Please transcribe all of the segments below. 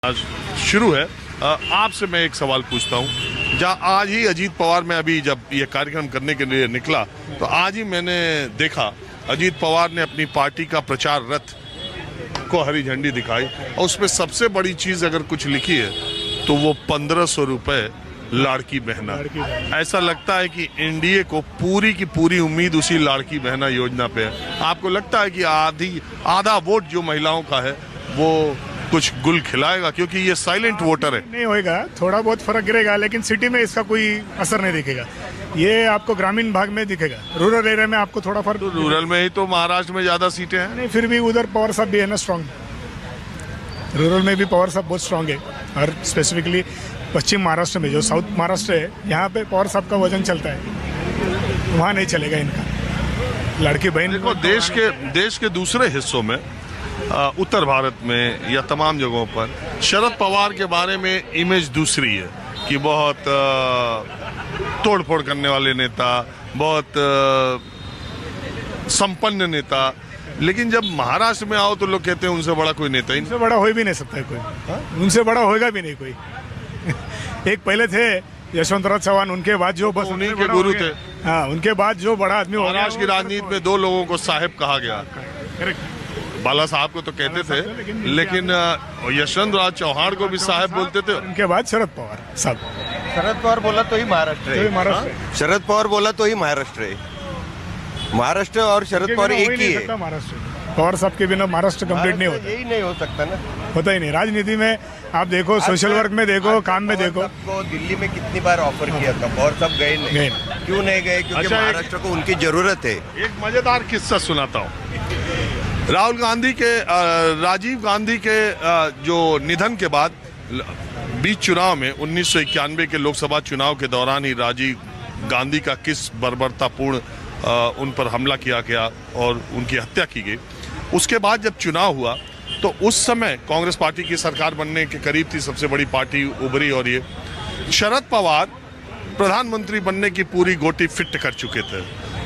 आज शुरू है। आपसे मैं एक सवाल पूछता हूँ। जहाँ आज ही अजीत पवार, मैं अभी जब ये कार्यक्रम करने के लिए निकला तो आज ही मैंने देखा अजीत पवार ने अपनी पार्टी का प्रचार रथ को हरी झंडी दिखाई और उसमें सबसे बड़ी चीज़ अगर कुछ लिखी है तो वो 1500 रुपये लाड़की बहना। ऐसा लगता है कि एनडीए को पूरी की पूरी उम्मीद उसी लाड़की बहना योजना पे है। आपको लगता है कि आधा वोट जो महिलाओं का है वो कुछ गुल खिलाएगा, क्योंकि ये साइलेंट वोटर है? नहीं होएगा, थोड़ा बहुत फर्क गिरेगा, लेकिन सिटी में इसका कोई असर नहीं दिखेगा। ये आपको ग्रामीण भाग में दिखेगा, रूरल एरिया में आपको थोड़ा फर्क। तो रूरल में ही तो महाराष्ट्र में ज्यादा सीटें हैं। नहीं, फिर भी उधर पवार साहब भी है ना स्ट्रांग। रूरल में भी पवार साहब बहुत स्ट्रांग है, और स्पेसिफिकली पश्चिम महाराष्ट्र में जो साउथ महाराष्ट्र है, यहाँ पे पवार साहब का वजन चलता है, वहाँ नहीं चलेगा इनका। लड़की बहन देखो, देश के दूसरे हिस्सों में, उत्तर भारत में या तमाम जगहों पर शरद पवार के बारे में इमेज दूसरी है कि बहुत तोड़फोड़ करने वाले नेता, बहुत संपन्न नेता। लेकिन जब महाराष्ट्र में आओ तो लोग कहते हैं उनसे बड़ा कोई नेता ही नहीं। उनसे बड़ा हो भी नहीं सकता है कोई, उनसे बड़ा होएगा भी नहीं कोई। एक पहले थे यशवंतराव चौहान, उनके बाद जो बस उन्हीं के गुरु थे। हाँ, उनके बाद जो बड़ा आदमी हो गया। महाराष्ट्र की राजनीति में दो लोगों को साहेब कहा गया। बाला साहब को तो कहते थे, लेकिन यशवंतराव चौहान को भी साहब बोलते थे। उनके बाद शरद पवार साहब। शरद पवार बोला तो ही महाराष्ट्र है। महाराष्ट्र, शरद पवार बोला तो ही महाराष्ट्र है। महाराष्ट्र और शरद पवार एक ही है। महाराष्ट्र पवार साहब के बिना महाराष्ट्र कंप्लीट नहीं होता। यही नहीं हो सकता ना, होता ही नहीं। राजनीति में आप देखो, सोशल वर्क में देखो, काम में देखो। सबको दिल्ली में कितनी बार ऑफर किया था, पवार साहब गए नहीं। क्यों नहीं गए? क्योंकि अच्छा, महाराष्ट्र को उनकी जरूरत है। एक मजेदार किस्सा सुनाता हूँ। राजीव गांधी के जो निधन के बाद बीच चुनाव में 1991 के लोकसभा चुनाव के दौरान ही राजीव गांधी का किस बर्बरतापूर्ण उन पर हमला किया गया और उनकी हत्या की गई। उसके बाद जब चुनाव हुआ तो उस समय कांग्रेस पार्टी की सरकार बनने के करीब थी, सबसे बड़ी पार्टी उभरी, और ये शरद पवार प्रधानमंत्री बनने की पूरी गोटी फिट कर चुके थे।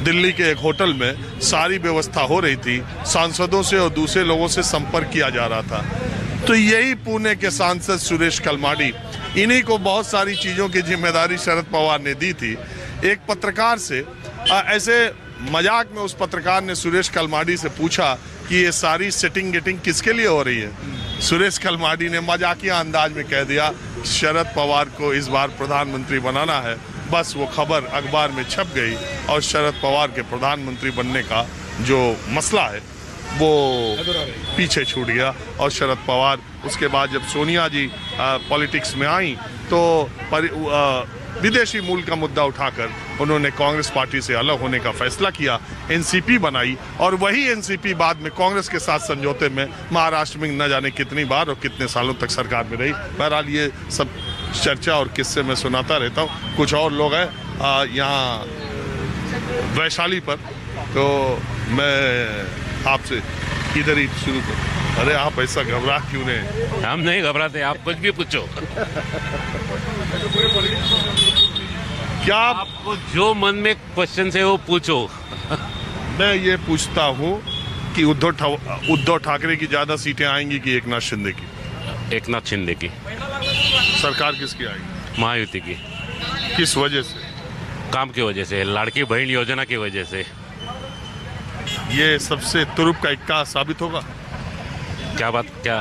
दिल्ली के एक होटल में सारी व्यवस्था हो रही थी, सांसदों से और दूसरे लोगों से संपर्क किया जा रहा था। तो यही पुणे के सांसद सुरेश कलमाडी, इन्हीं को बहुत सारी चीज़ों की जिम्मेदारी शरद पवार ने दी थी। एक पत्रकार से ऐसे मजाक में उस पत्रकार ने सुरेश कलमाडी से पूछा कि ये सारी सेटिंग गेटिंग किसके लिए हो रही है? सुरेश कलमाडी ने मजाकिया अंदाज में कह दिया, शरद पवार को इस बार प्रधानमंत्री बनाना है। बस वो खबर अखबार में छप गई और शरद पवार के प्रधानमंत्री बनने का जो मसला है वो पीछे छूट गया। और शरद पवार उसके बाद जब सोनिया जी पॉलिटिक्स में आई तो विदेशी मूल का मुद्दा उठाकर उन्होंने कांग्रेस पार्टी से अलग होने का फैसला किया, एनसीपी बनाई, और वही एनसीपी बाद में कांग्रेस के साथ समझौते में महाराष्ट्र में न जाने कितनी बार और कितने सालों तक सरकार में रही। बहरहाल ये सब चर्चा और किस्से मैं सुनाता रहता हूँ। कुछ और लोग हैं यहाँ वैशाली पर, तो मैं आपसे इधर ही शुरू करूँ। अरे आप ऐसा घबरा क्यों नहीं? हम नहीं घबराते, आप कुछ भी पूछो। क्या आपको जो मन में क्वेश्चन है वो पूछो। मैं ये पूछता हूँ कि उद्धव ठाकरे की ज्यादा सीटें आएंगी कि एकनाथ शिंदे की? एकनाथ शिंदे की। सरकार किसकी आएगी? महायुति की। किस वजह से? काम की वजह से, लाड़की बहन योजना की वजह से। ये सबसे तुरुप का इक्का साबित होगा? क्या बात? क्या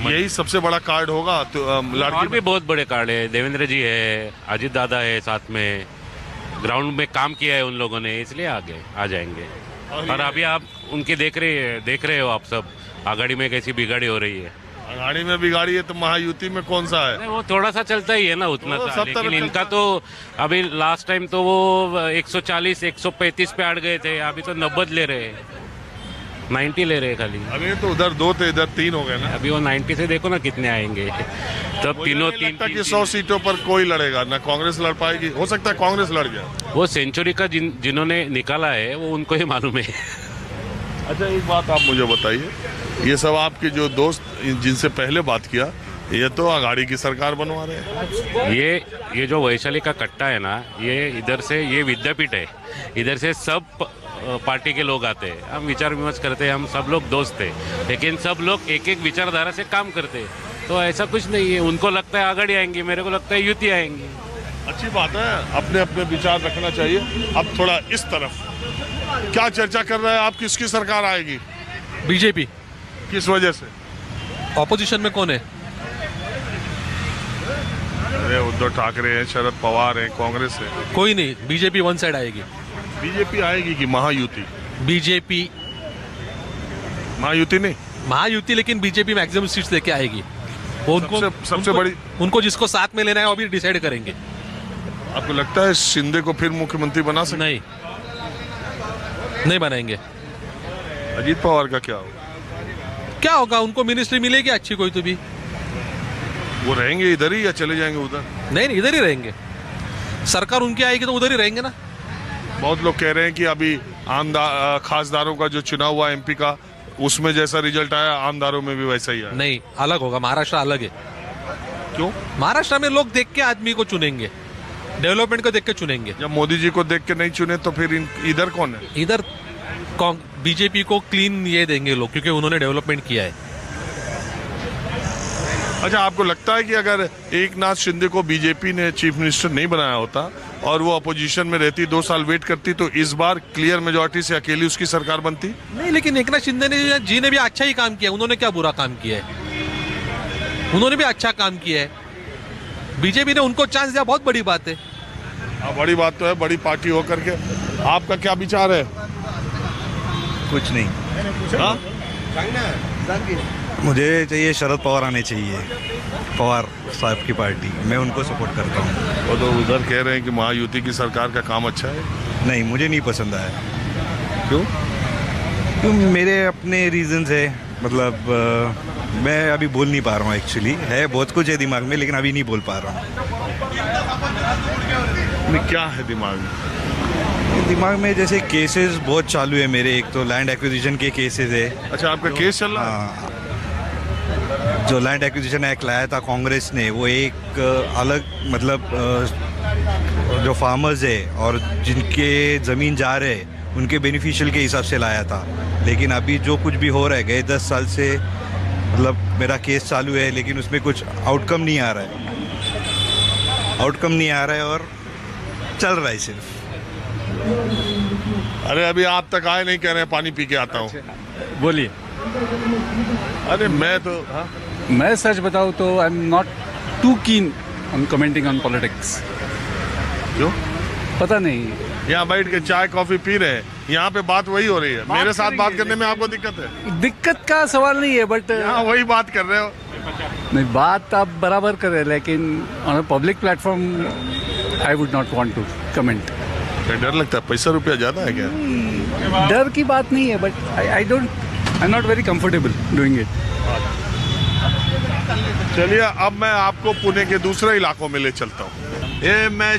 यही सबसे बड़ा कार्ड होगा? तो और भी बहुत बड़े कार्ड है। देवेंद्र जी है, अजीत दादा है, साथ में ग्राउंड में काम किया है उन लोगों ने, इसलिए आ जाएंगे। और अभी आप उनकी देख रहे हो आप सब, आघाड़ी में कैसी बिगाड़ी हो रही है। आघाड़ी में बिगाड़ी है तो महायुति में कौन सा है? वो थोड़ा सा चलता ही है ना, उतना था। लेकिन इनका तो अभी लास्ट टाइम तो वो 140 135 पे अड़ गए थे, अभी तो 90 ले रहे हैं, 90 ले रहे हैं खाली। अभी तो उधर 2 थे, इधर 3 हो गए ना। अभी वो 90 से देखो ना कितने आएंगे। तब तीनों तीन 100 सीटों पर कोई लड़ेगा ना, कांग्रेस लड़ पाएगी। हो सकता है कांग्रेस लड़ जाए। वो सेंचुरी का जिन्होंने निकाला है वो उनको ही मालूम है। अच्छा, एक बात आप मुझे बताइए, ये सब आपके जो दोस्त जिनसे पहले बात किया, ये तो आघाड़ी की सरकार बनवा रहे हैं। ये जो वैशाली का कट्टा है ना, ये इधर से, ये विद्यापीठ है, इधर से सब पार्टी के लोग आते हैं, हम विचार विमर्श करते हैं, हम सब लोग दोस्त थे, लेकिन सब लोग एक एक विचारधारा से काम करते हैं। तो ऐसा कुछ नहीं है, उनको लगता है आगे आएंगे, मेरे को लगता है युति आएंगी। अच्छी बात है, अपने अपने विचार रखना चाहिए। अब थोड़ा इस तरफ क्या चर्चा कर रहा है, आप किसकी सरकार आएगी, बीजेपी। किस वजह से? ऑपोजिशन में कौन है? अरे उद्धव ठाकरे हैं, शरद पवार हैं, कांग्रेस है। कोई नहीं, बीजेपी वन साइड आएगी। बीजेपी आएगी कि महायुति? बीजेपी महायुति नहीं, महायुति, लेकिन बीजेपी मैक्सिमम सीट्स लेके आएगी। वो उनको सबसे बड़ी उनको जिसको साथ में लेना है वो अभी डिसाइड करेंगे। आपको लगता है शिंदे को फिर मुख्यमंत्री बना सकते? नहीं बनाएंगे। अजीत पवार का क्या होगा? क्या होगा, उनको मिनिस्ट्री मिलेगी अच्छी कोई तो भी। वो रहेंगे इधर ही या चले जाएंगे उधर? नहीं, इधर ही रहेंगे। सरकार उनकी आएगी तो उधर ही रहेंगे ना। बहुत लोग कह रहे हैं कि अभी खासदारों का जो चुनाव हुआ एमपी का, उसमें जैसा रिजल्ट आया आमदारों में भी वैसा ही आया। नहीं, अलग होगा। महाराष्ट्र अलग है। क्यों? महाराष्ट्र में लोग देख के आदमी को चुनेंगे, डेवलपमेंट को देख के चुनेंगे। जब मोदी जी को देख के नहीं चुने तो फिर इधर कौन है? इधर बीजेपी को क्लीन ये देंगे लोग, क्योंकि उन्होंने डेवलपमेंट किया है। अच्छा, आपको लगता है कि अगर एक नाथ शिंदे को बीजेपी ने चीफ मिनिस्टर नहीं बनाया होता और वो अपोजिशन में रहती, 2 साल वेट करती, तो इस बार क्लियर मेजोरिटी से अकेली उसकी सरकार बनती? नहीं, लेकिन एकनाथ शिंदे जी ने भी अच्छा ही काम किया। उन्होंने क्या बुरा काम किया है? उन्होंने भी अच्छा काम किया है। बीजेपी ने उनको चांस दिया, बहुत बड़ी बात है। हाँ, बड़ी बात तो है, बड़ी पार्टी होकर के। आपका क्या विचार है? कुछ नहीं। हाँ? मुझे चाहिए शरद पवार आने चाहिए, पवार साहब की पार्टी, मैं उनको सपोर्ट करता हूँ। वो तो उधर कह रहे हैं कि महायुति की सरकार का काम अच्छा है। नहीं, मुझे नहीं पसंद आया। क्यों? क्यों, मेरे अपने रीजंस है। मतलब मैं अभी बोल नहीं पा रहा हूँ। एक्चुअली है बहुत कुछ है दिमाग में, लेकिन अभी नहीं बोल पा रहा हूँ। क्या है दिमाग में? दिमाग में जैसे केसेस बहुत चालू है मेरे। एक तो लैंड एक्विजिशन के केसेस है। अच्छा, आपका केस चल रहा है? हाँ, जो लैंड एक्विजिशन एक्ट लाया था कांग्रेस ने, वो एक अलग मतलब जो फार्मर्स है और जिनके ज़मीन जा रहे हैं उनके बेनिफिशियल के हिसाब से लाया था। लेकिन अभी जो कुछ भी हो रहा है, गए 10 साल से मतलब मेरा केस चालू है, लेकिन उसमें कुछ आउटकम नहीं आ रहा है। और चल रहा है सिर्फ। अरे अभी आप तक आए नहीं, कह रहे हैं पानी पी के आता हूँ। बोलिए। अरे मैं तो हाँ? मैं सच बताऊं तो I am not too keen on commenting on politics. क्यों? पता नहीं। यहाँ बैठ के चाय कॉफी पी रहे हैं, यहाँ पे बात वही हो रही है। मेरे साथ बात करने में आपको दिक्कत है? दिक्कत का सवाल नहीं है, बट यहाँ वही बात कर रहे हो। नहीं, बात आप बराबर कर रहे हैं, लेकिन on a public platform I would not want to comment. क्या डर लगता है? पैसा रुपया ज्यादा है क्या? डर की बात नहीं है, but I am not very comfortable doing it. चलिए, अब मैं आपको पुणे के दूसरे इलाकों में ले चलता हूँ। ये मैं